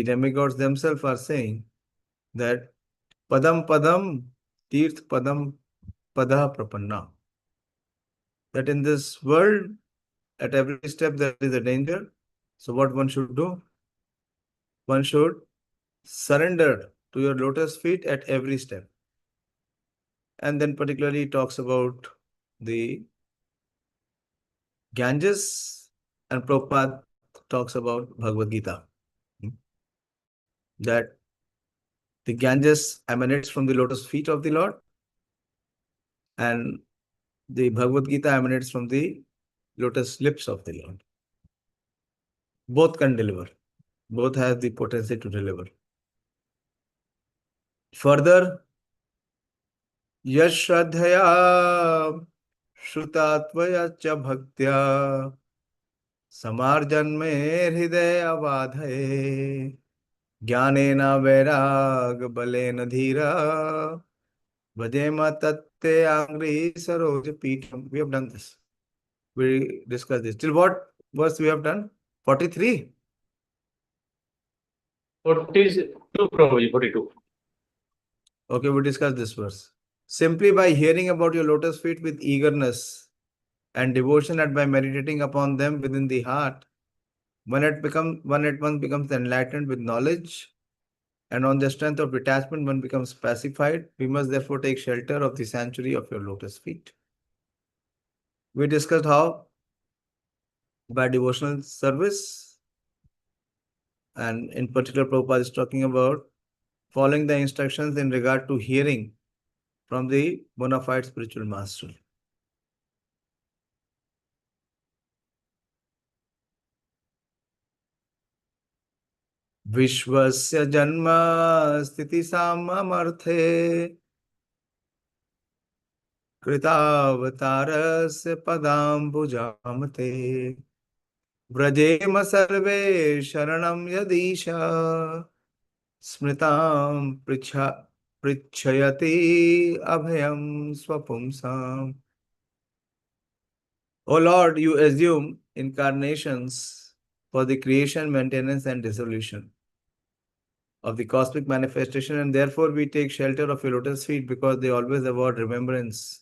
demigods themselves are saying that Padam Padam Tirth Padam Pada Prapanna. That in this world, at every step there is a danger. So what one should do? One should surrender to your lotus feet at every step. And then particularly talks about the Ganges, and Prabhupada talks about Bhagavad Gita. That the Ganges emanates from the lotus feet of the Lord, and the Bhagavad Gita emanates from the lotus lips of the Lord. Both can deliver. Both have the potency to deliver. Further, Yashradhaya Shrutattvaya cha Bhaktya Samarjanme Hridaya Vadhaye Jnanena Vairag Balena Dhira Vajema Tatte Angri Saroj Peetham. We have done this. We discussed this. Till what verse we have done? 43? 42, Prabhuji, 42. Okay, we discussed this verse. Simply by hearing about your lotus feet with eagerness and devotion, and by meditating upon them within the heart, one at once becomes enlightened with knowledge, and on the strength of detachment one becomes pacified. We must therefore take shelter of the sanctuary of your lotus feet. We discussed how by devotional service, and in particular Prabhupada is talking about following the instructions in regard to hearing from the bona fide spiritual master. Vishwasya janma sthiti samamarthe कृतावतारस्य पदाम्बुजामते व्रजेम सर्वे शरणं यदीशा स्मृतां पृच्छयति abhayam swapumsam. O Lord, you assume incarnations for the creation, maintenance and dissolution of the cosmic manifestation, and therefore we take shelter of your lotus feet because they always award remembrance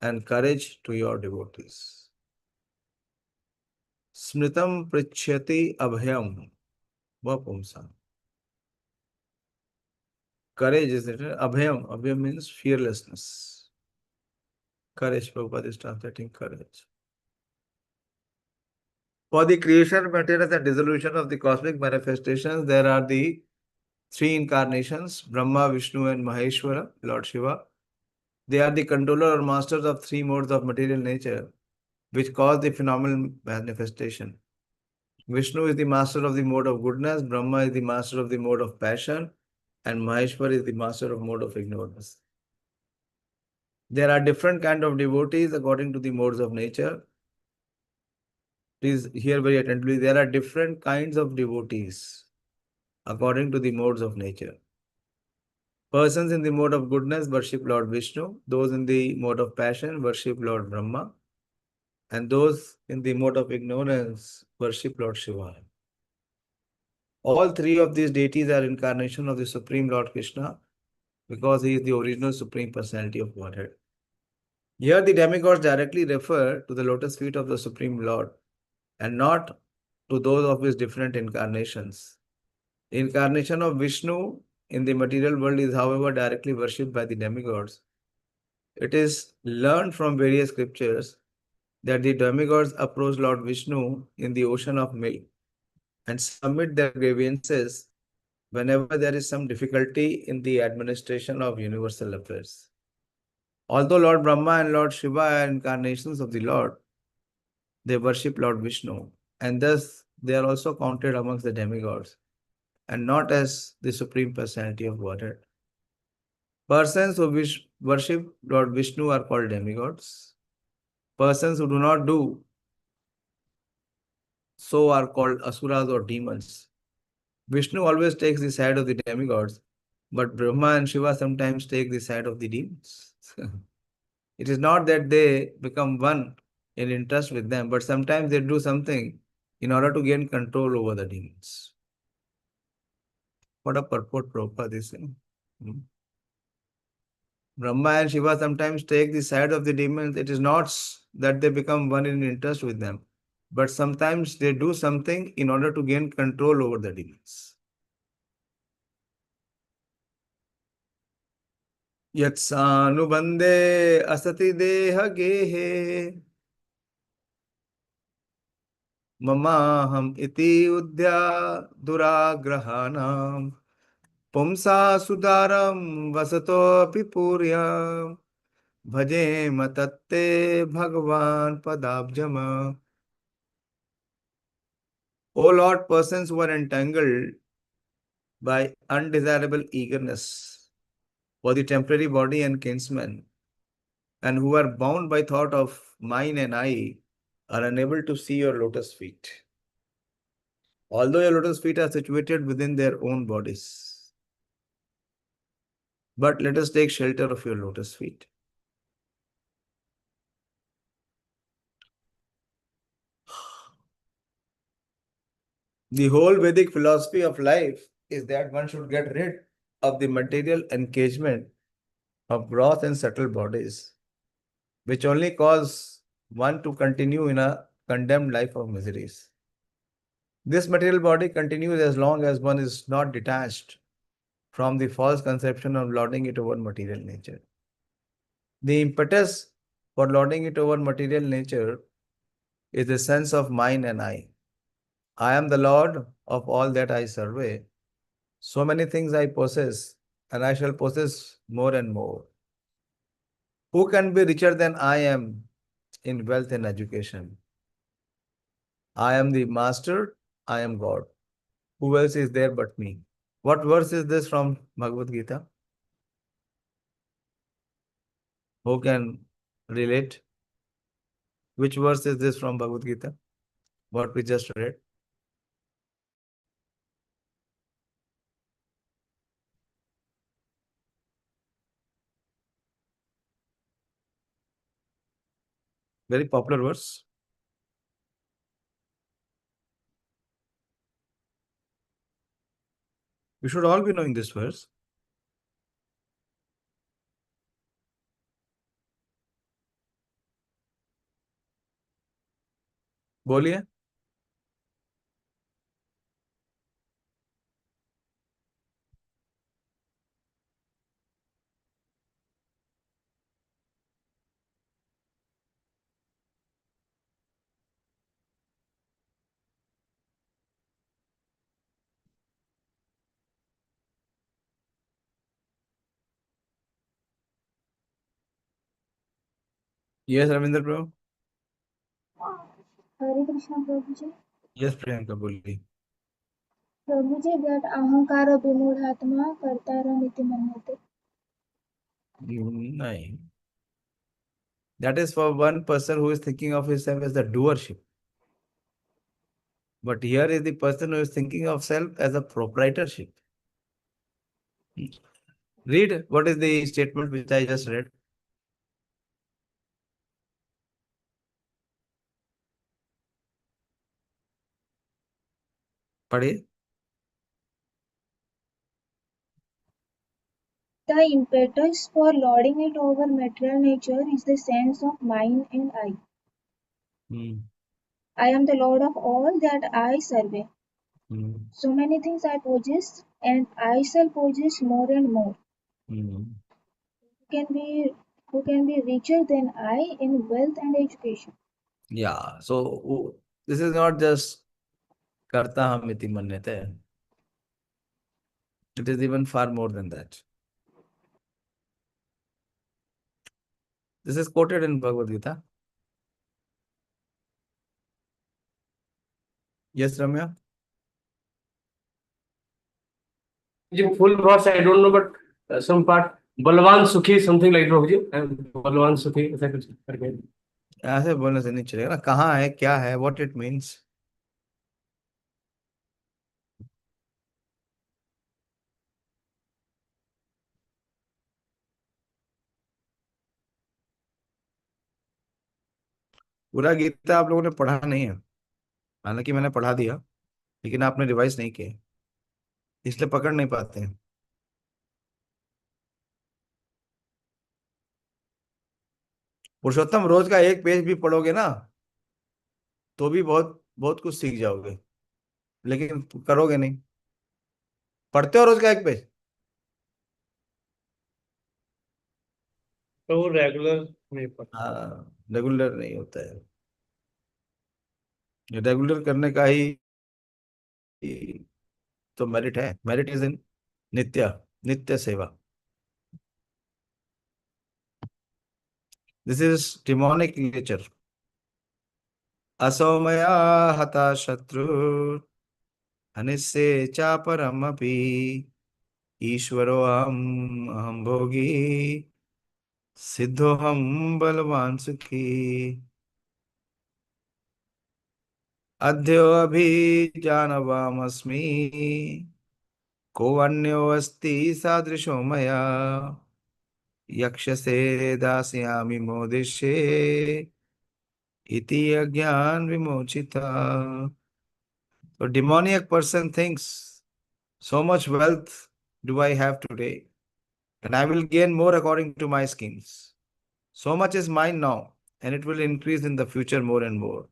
and courage to your devotees. Smritam prichyati abhyam vapumsam. Courage is it? Abhyam. Abhyam means fearlessness. Courage. Prabhupada is translating courage. For the creation, maintenance and dissolution of the cosmic manifestations, there are the three incarnations, Brahma, Vishnu and Maheshwara, Lord Shiva. They are the controller or masters of three modes of material nature, which cause the phenomenal manifestation. Vishnu is the master of the mode of goodness, Brahma is the master of the mode of passion, and Maheshwar is the master of mode of ignorance. There are different kinds of devotees according to the modes of nature. Please hear very attentively. There are different kinds of devotees according to the modes of nature. Persons in the mode of goodness worship Lord Vishnu. Those in the mode of passion worship Lord Brahma. And those in the mode of ignorance worship Lord Shiva. All three of these deities are incarnation of the Supreme Lord Krishna because he is the original Supreme Personality of Godhead. Here the demigods directly refer to the lotus feet of the Supreme Lord and not to those of his different incarnations. The incarnation of Vishnu in the material world is, however, directly worshipped by the demigods. It is learned from various scriptures that the demigods approach Lord Vishnu in the ocean of milk and submit their grievances whenever there is some difficulty in the administration of universal affairs. Although Lord Brahma and Lord Shiva are incarnations of the Lord, they worship Lord Vishnu, and thus they are also counted amongst the demigods and not as the Supreme Personality of Godhead. Persons who worship Lord Vishnu are called demigods. Persons who do not do so are called asuras or demons. Vishnu always takes the side of the demigods, but Brahma and Shiva sometimes take the side of the demons. It is not that they become one in interest with them, but sometimes they do something in order to gain control over the demons. What a purport Prabhupada is saying. Hmm. Brahma and Shiva sometimes take the side of the demons. It is not that they become one in interest with them, but sometimes they do something in order to gain control over the demons. Yatsanubandhe asati deha gehe mamaham iti udya duragrahanam pumsa sudaram vasato pipurya bhaje matatte bhagwan padabjama. O Lord, persons who are entangled by undesirable eagerness for the temporary body and kinsmen, and who are bound by thought of mine and I, are unable to see your lotus feet, although your lotus feet are situated within their own bodies. But let us take shelter of your lotus feet. The whole Vedic philosophy of life is that one should get rid of the material engagement of gross and subtle bodies, which only cause one to continue in a condemned life of miseries. This material body continues as long as one is not detached from the false conception of lording it over material nature. The impetus for lording it over material nature is the sense of mine and I. I am the Lord of all that I survey. So many things I possess, and I shall possess more and more. Who can be richer than I am in wealth and education? I am the master, I am God. Who else is there but me? What verse is this from Bhagavad Gita? Who can relate? Which verse is this from Bhagavad Gita? What we just read? Very popular verse. We should all be knowing this verse. बोलिए. Yes, Ravinder bro. हरे कृष्ण प्रभुजी. Yes, Priyanka बोलिए. प्रभुजी, that अहंकार विमूढ़ात्मा कर्तारमिति मन्यते. नहीं. That is for one person who is thinking of himself as the doership. But here is the person who is thinking of self as a proprietorship. Read what is the statement which I just read. पढ़िए. The impetus for lording it over material nature is the sense of mine and I. Hmm. I am the Lord of all that I survey. Hmm. So many things I possess, and I shall possess more and more. Hmm. Who can be richer than I in wealth and education? Yeah. So this is not just karta ham iti manyate. It is even far more than that. This is quoted in Bhagavad Gita. Yes, Ramya. The full verse I don't know, but some part Balwan Sukhi, something like Prabhuji. And Balwan Sukhi, ऐसा कुछ करके. ऐसे बोलने से नहीं चलेगा ना. कहाँ है, क्या है, what it means. पूरा गीता आप लोगों ने पढ़ा नहीं है. हालांकि मैंने पढ़ा दिया, लेकिन आपने रिवाइज नहीं किया. इसलिए पकड़ नहीं पाते हैं। पुरुषोत्तम रोज का एक पेज भी पढ़ोगे ना तो भी बहुत बहुत कुछ सीख जाओगे, लेकिन करोगे नहीं। पढ़ते हो रोज का एक पेज? तो वो रेगुलर नहीं पढ़ता। हाँ, रेगुलर नहीं होता है। रेगुलर करने का ही तो मेरिट है। मेरिट इज इन नित्य नित्य सेवा। This is demonic nature. असौ मया हता शत्रु हनिस्से चापरमपि ईश्वरो अहम भोगी सिद्धोहम बलवान सुखी। अद्योऽभिजानवामस्मि को अन्योऽस्ति सादृशो मया यक्षसे दास्यामि मोदिष्ये इति अज्ञान विमोचिता। So demoniac person thinks, so much wealth do I have today, and I will gain more according to my schemes. So much is mine now, and it will increase in the future more and more.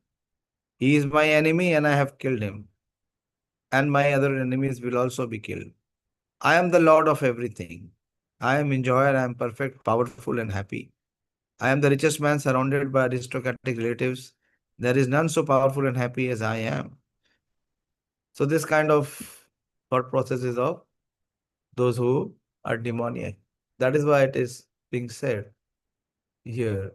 He is my enemy, and I have killed him, and my other enemies will also be killed. I am the Lord of everything. I am enjoyer, I am perfect, powerful, and happy. I am the richest man surrounded by aristocratic relatives. There is none so powerful and happy as I am. So, this kind of thought process is of those who are demoniac. That is why it is being said here.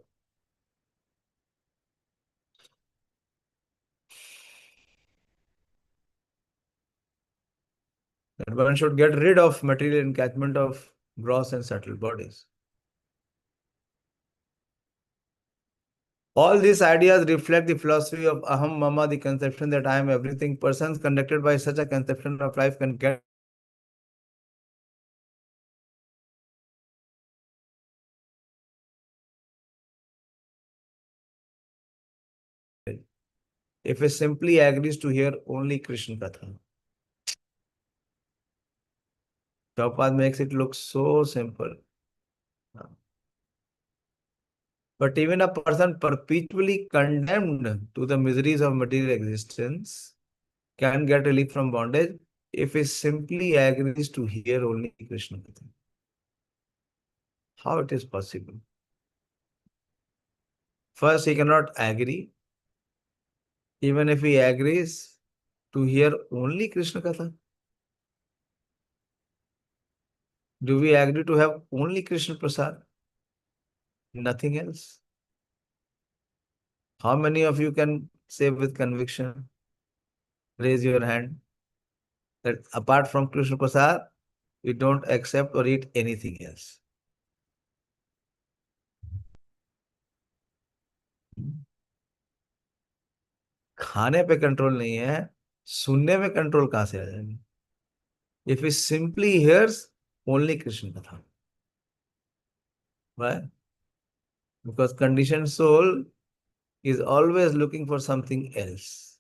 That one should get rid of material encashment of gross and subtle bodies. All these ideas reflect the philosophy of Aham Mama, the conception that I am everything. Persons conducted by such a conception of life can get if he simply agrees to hear only Krishna Katha. Prabhupada makes it look so simple. But even a person perpetually condemned to the miseries of material existence can get relief from bondage if he simply agrees to hear only Krishna Katha. How it is possible? First, he cannot agree. Even if he agrees to hear only Krishna Katha, do we agree to have only Krishna Prasad? Nothing else? How many of you can say with conviction, raise your hand, that apart from Krishna Prasad, we don't accept or eat anything else? खाने पे control नहीं है, सुनने में control कहां से आ जाएगा? If he simply hears only Krishna Katha. Why? Because conditioned soul is always looking for something else.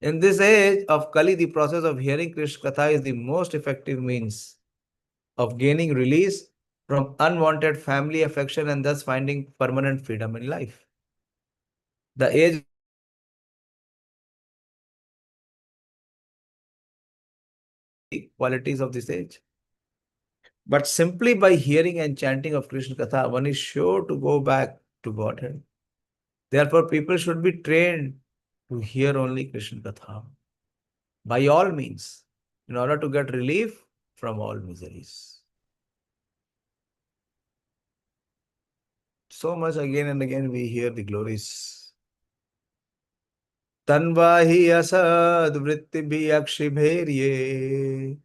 In this age of Kali, the process of hearing Krishna Katha is the most effective means of gaining release from unwanted family affection and thus finding permanent freedom in life. The age qualities of this age. But simply by hearing and chanting of Krishna Katha, one is sure to go back to Godhead. Therefore, people should be trained to hear only Krishna Katha by all means in order to get relief from all miseries. So much again and again we hear the glories. Tanvahi asad vritti bhi akshibherye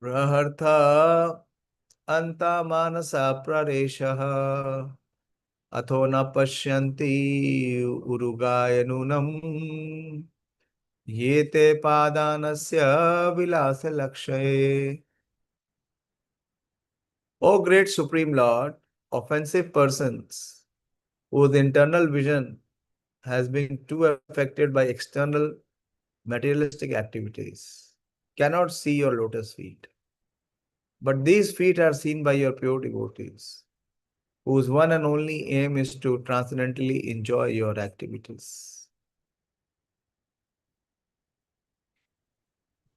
prahartha anta manasa prareshaha अथो न पश्यन्ति उरुगायनूनम् ये ते पादानस्य विलासलक्षये. O great Supreme Lord, offensive persons whose internal vision has been too affected by external materialistic activities cannot see your lotus feet. But these feet are seen by your pure devotees, whose one and only aim is to transcendently enjoy your activities.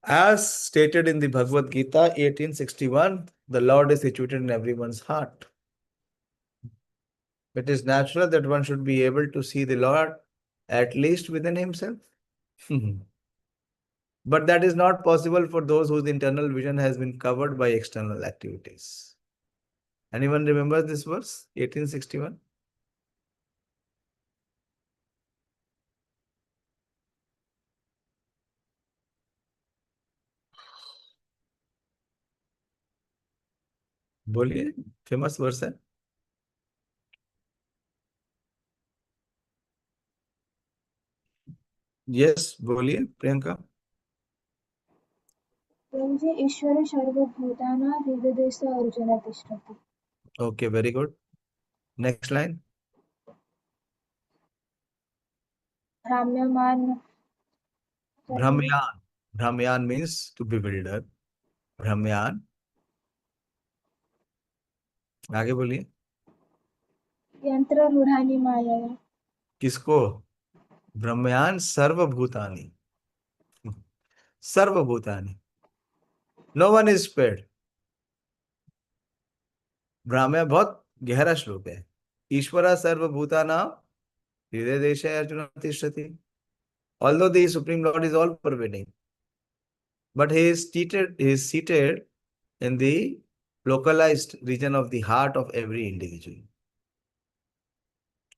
As stated in the Bhagavad Gita 1861, the Lord is situated in everyone's heart. It is natural that one should be able to see the Lord at least within himself. But that is not possible for those whose internal vision has been covered by external activities. Anyone remembers this verse, 1861? बोलिए, famous verse है. Yes, बोलिए प्रियंका. प्रभुजी ईश्वर सर्वभूतानां हृदयस्थ अर्जुन तिष्ठति. Okay, very good. Next line. भ्राम्यमाण Brahmyan. Brahmyan means to bewilder. Brahmyan. आगे बोलिए. यंत्ररूढ़ानि मायया. किसको? ब्रह्मयान सर्वभूतानि. सर्वभूतानि. No one is spared. ब्राह्मण बहुत गहरा श्लोक है. ईश्वरा सर्वभूतानां हृदय देशे अर्जुन तिष्ठति. Although the Supreme Lord is all pervading, but he is seated in the localized region of the heart of every individual.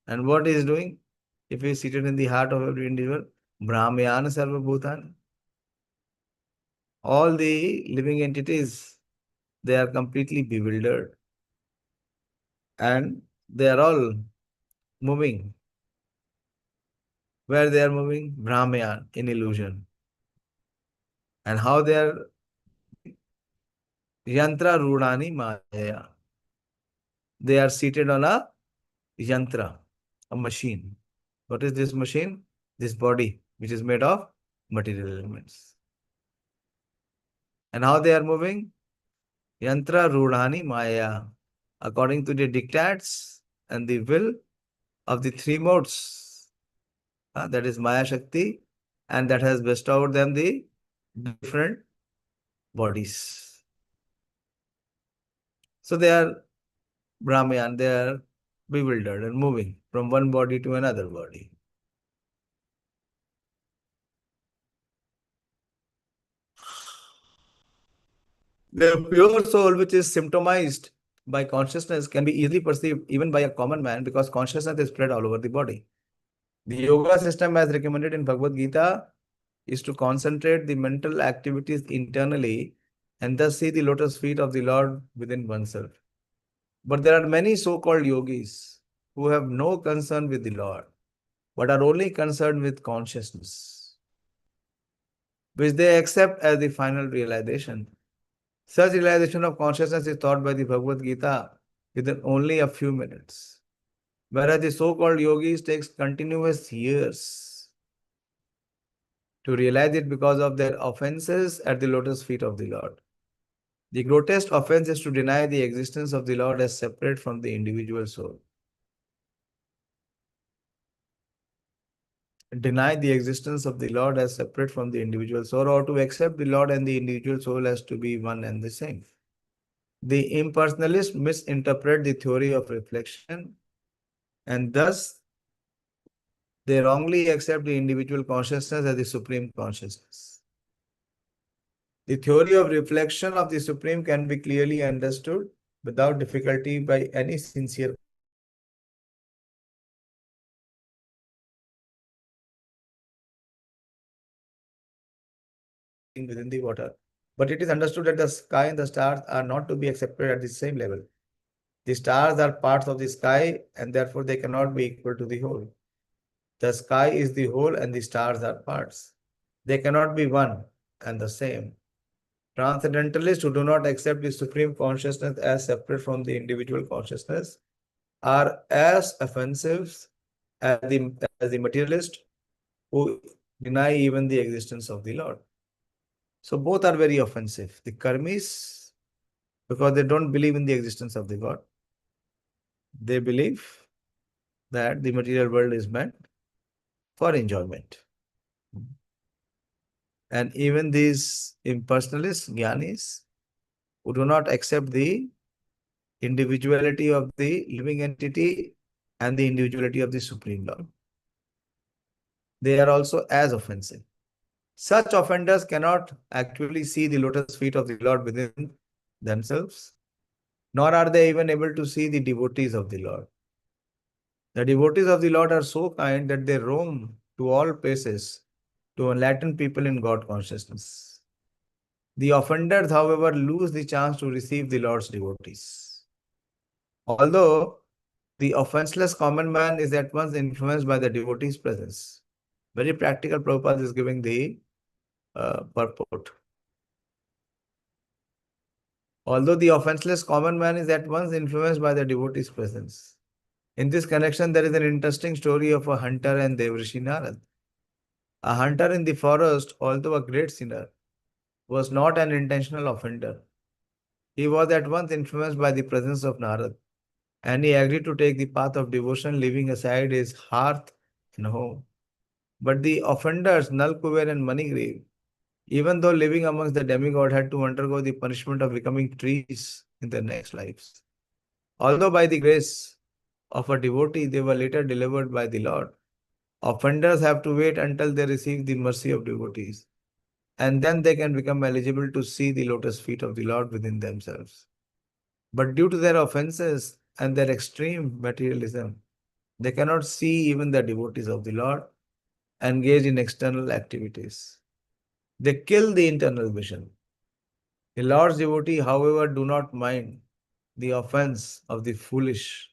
And what he is doing? If he is seated in the heart of every individual, Brahmayana Sarvabhutan, all the living entities, they are completely bewildered. And they are all moving. Where they are moving? Brahmayan, in illusion. And how they are? Yantra Rudani Maya. They are seated on a yantra, a machine. What is this machine? This body, which is made of material elements. And how they are moving? Yantra Rudhani Maya, according to the dictates and the will of the three modes. That is Maya Shakti, and that has bestowed them the different bodies. So they are Brahmayan, they are bewildered and moving from one body to another body. The pure soul, which is symptomized by consciousness, can be easily perceived even by a common man because consciousness is spread all over the body. The yoga system, as recommended in Bhagavad Gita, is to concentrate the mental activities internally and thus see the lotus feet of the Lord within oneself. But there are many so-called yogis who have no concern with the Lord, but are only concerned with consciousness, which they accept as the final realization. Such realization of consciousness is taught by the Bhagavad Gita within only a few minutes, whereas the so-called yogis takes continuous years to realize it because of their offenses at the lotus feet of the Lord. The grotesque offense is to deny the existence of the Lord as separate from the individual soul. Deny the existence of the Lord as separate from the individual soul, or to accept the Lord and the individual soul as to be one and the same. The impersonalists misinterpret the theory of reflection, and thus they wrongly accept the individual consciousness as the supreme consciousness. The theory of reflection of the Supreme can be clearly understood without difficulty by any sincere within the water. But it is understood that the sky and the stars are not to be accepted at the same level. The stars are parts of the sky and therefore they cannot be equal to the whole. The sky is the whole and the stars are parts. They cannot be one and the same. Transcendentalists who do not accept the supreme consciousness as separate from the individual consciousness are as offensive as the materialist who deny even the existence of the Lord. So both are very offensive. The karmis, because they don't believe in the existence of the God, they believe that the material world is meant for enjoyment. And even these impersonalists, jnanis, who do not accept the individuality of the living entity and the individuality of the Supreme Lord, they are also as offensive. Such offenders cannot actually see the lotus feet of the Lord within themselves, nor are they even able to see the devotees of the Lord. The devotees of the Lord are so kind that they roam to all places to enlighten people in God consciousness. The offenders, however, lose the chance to receive the Lord's devotees. Although the offenseless common man is at once influenced by the devotee's presence. Very practical. Prabhupada is giving the purport. Although the offenseless common man is at once influenced by the devotee's presence. In this connection, there is an interesting story of a hunter and Devrishi Narad. A hunter in the forest, although a great sinner, was not an intentional offender. He was at once influenced by the presence of Narad, and he agreed to take the path of devotion, leaving aside his hearth and home. But the offenders, Nalkuver and Manigriv, even though living amongst the demigod, had to undergo the punishment of becoming trees in their next lives. Although by the grace of a devotee, they were later delivered by the Lord. Offenders have to wait until they receive the mercy of devotees, and then they can become eligible to see the lotus feet of the Lord within themselves. But due to their offenses and their extreme materialism, they cannot see even the devotees of the Lord engage in external activities. They kill the internal vision. The Lord's devotee, however, do not mind the offense of the foolish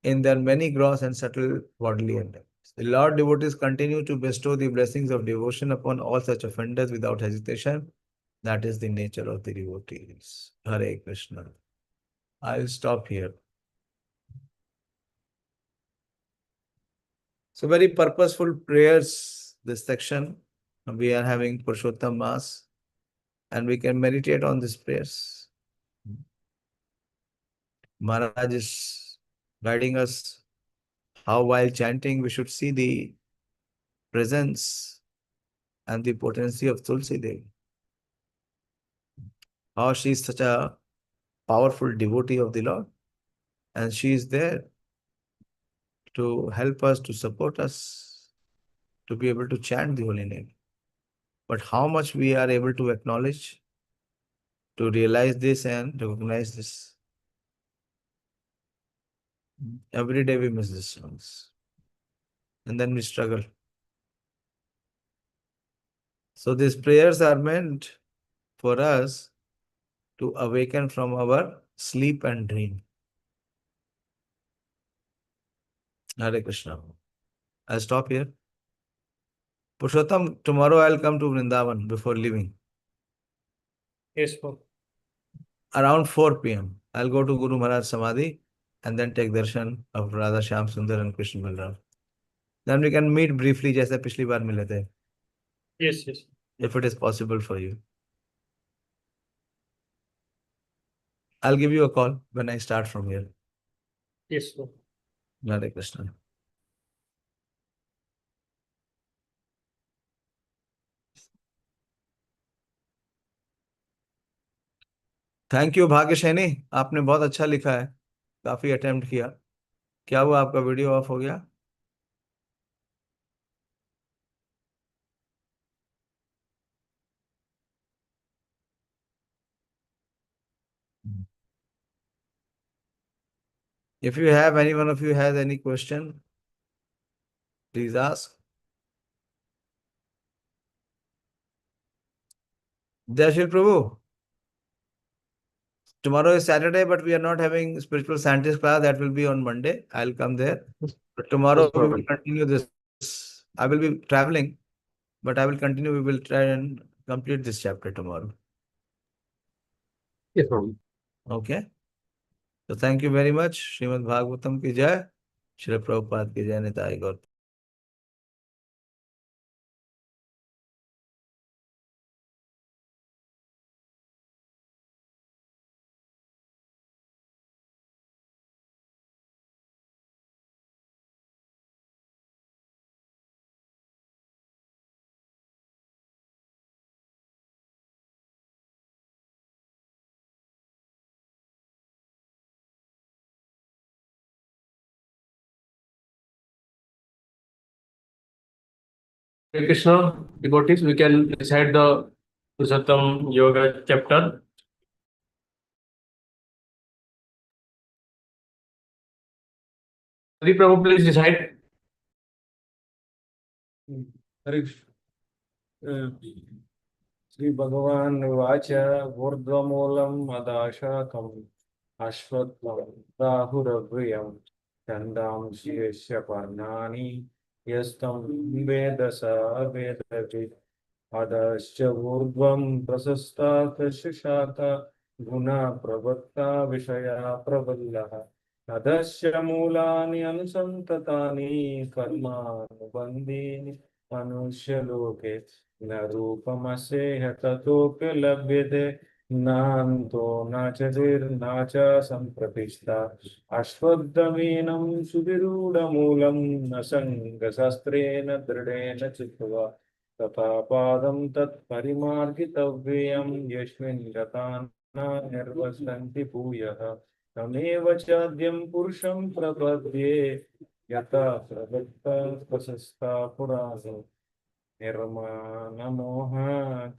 in their many gross and subtle bodily endeavors. The Lord devotees continue to bestow the blessings of devotion upon all such offenders without hesitation. That is the nature of the devotees. Hare Krishna. I'll stop here. So very purposeful prayers, this section. We are having Purushottam Mass and we can meditate on these prayers. Maharaj is guiding us how while chanting we should see the presence and the potency of Tulsi Devi. How she is such a powerful devotee of the Lord, and she is there to help us, to support us, to be able to chant the holy name. But how much we are able to acknowledge, to realize this and recognize this. Every day we miss this chance. And then we struggle. So these prayers are meant for us to awaken from our sleep and dream. Hare Krishna. I'll stop here. Purushottam, tomorrow I'll come to Vrindavan before leaving. Yes, sir. Around 4 p.m. I'll go to Guru Maharaj Samadhi and then take darshan of Radha Shyam Sundar and Krishna Balram. Then we can meet briefly जैसे पिछली बार मिले थे. Yes, yes. If it is possible for you. I'll give you a call when I start from here. Yes, sir. Hare Krishna. Thank you भाग्यशैनी, आपने बहुत अच्छा लिखा है, काफी अटेम्प्ट किया. क्या हुआ, आपका वीडियो ऑफ हो गया? If you have, any one of you has any question, please ask. Jai Shri Prabhu. Tomorrow is Saturday, but we are not having spiritual scientist class. That will be on Monday. I'll come there. But tomorrow we will continue this. I will be traveling, but I will continue. We will try and complete this chapter tomorrow. Yes, sir. Okay. So thank you very much. Srimad Bhagavatam ki jai. Shri Prabhupada ki jai. Nitai Gaur. Hare Krishna, devotees, we can recite the Purushottam Yoga chapter. Hari Prabhu, please recite. Hare Sri Bhagavan Vacha Vurdvamulam Adashakam Ashvatvam Rahuravriam Chandam Shesha Parnani Yastam Vedasa Vedavi Adascha Vurdvam Prasasta Shishaka Guna Pravatta Vishaya Pravallaha Adasya Mulani Anusantatani Karma Bandini Manusya Loke न रूपमस्येह ततोऽपि लभ्यते नान्तो न च निर्न च सम्प्रतिष्ठा अश्वत्थमेनं सुविरूढमूलं न सङ्गशस्त्रेण दृढेन चित्वा तथा पादं तत्परिमार्गितव्यं यस्मिन् गता न निर्वसन्ति भूयः तमेव चाद्यं पुरुषं प्रपद्ये यथा प्रवृत्ता प्रशस्ता पुराणो निर्माणमोह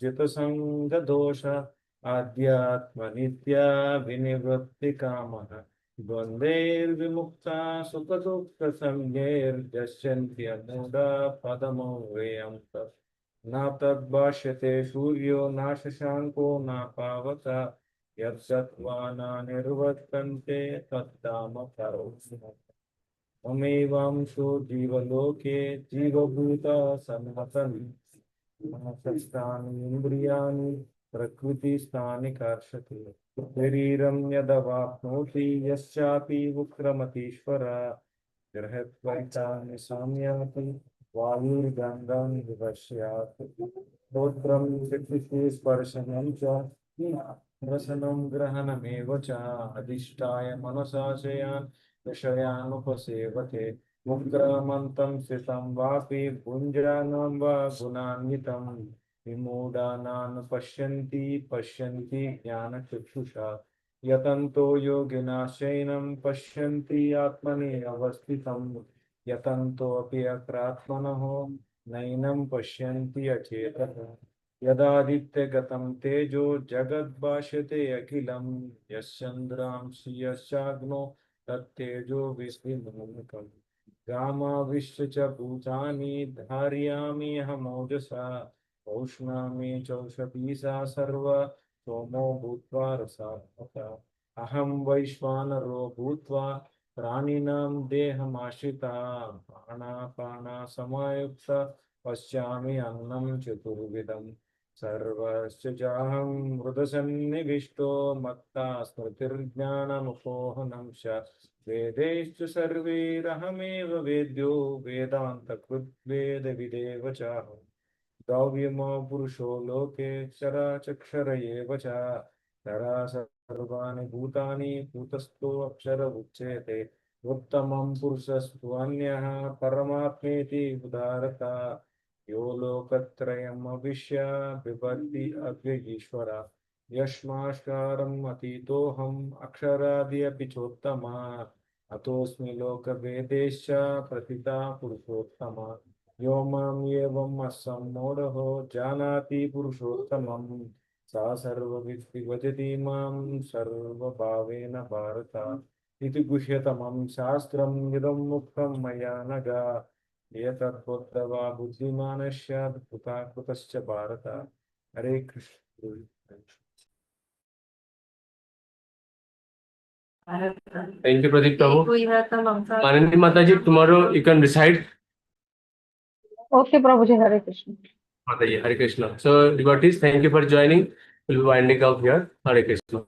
जितसंगदोष आध्यात्मनित्या विनिवृत्तिकामः द्वन्द्वैर्विमुक्ता सुखदुःखसंज्ञैर्यस्यन्ति अमूढा पदमव्ययं तत् न तद्भाष्यते सूर्यो न शशाङ्को न पावकः यत्सत्त्वा न निर्वर्तन्ते तद्धाम परमम् तमेवांशो जीवलोके जीवभूता सनातनी मनसस्तानि इन्द्रियाणि प्रकृतिस्थानि कर्षति शरीरं यदवाप्नोति यश्चापि विक्रमतीश्वर गृहत्वैतानि साम्याति वायुर्गन्धं विपश्यात् श्रोत्रं चक्षुषे स्पर्शनं च रसनं ग्रहणमेव च अधिष्ठाय मनसा शयान् विषयानुपसेवते मुग्रमन्तं स्थितं वापि भुञ्जानं वा गुणान्वितं विमूढानां पश्यन्ति ज्ञानचक्षुषा यतन्तो योगिनाशैनं पश्यन्ति आत्मनि अवस्थितं यतन्तोऽपि अक्रात्मनः नैनं पश्यन्ति अचेतः यदादित्यगतं तेजो जगद्भाष्यते अखिलं यश्चन्द्रांसि यश्चाग्नो तत्तेजो विस्मृतम् गामाविश्य च भूतानि धारयामि अहमोजसा औष्णामि चौषधी सा सर्व सोमो भूत्वा रसात्मकः अहं वैश्वानरो भूत्वा प्राणिनां देहमाश्रिता प्राणापानसमायुक्त पश्यामि अन्नं चतुर्विधम् सर्वस्य चाहं हृदसन्निविष्टो मत्ता स्मृतिर्ज्ञानमुपोहनं च वेदैश्च सर्वैरहमेव वेद्यो वेदान्तकृद्वेदविदेव चाहम् द्रव्यमो पुरुषो लोके चराचक्षर एव च चरा सर्वाणि भूतानि भूतस्थो अक्षर उच्यते उत्तमं पुरुषस्त्वन्यः परमात्मेति उदारता यो लोकत्रयम् अविश्य बिभर्ति अव्ययीश्वर यस्मात्कारम् अतीतोऽहम् अक्षरादि अपि चोत्तमा अतोऽस्मि लोकभेदेश्च प्रतिता पुरुषोत्तमा यो माम् एवम् असम्मूढः जानाति पुरुषोत्तमम् सा सर्वविद् भजति मां सर्वभावेन भारत इति गुह्यतमं शास्त्रम् इदं मुक्तं मया नघ एतद्बुद्धवा बुद्धिमान् स्यात् कृतश्च भारत हरे Krishna Thank you, Pradeep Prabhu. Manani Mataji, tomorrow you can recite. Okay, Prabhuji, Hare Krishna. Mataji, Hare Krishna. So, devotees, thank you for joining. We'll be winding up here. Hare Krishna.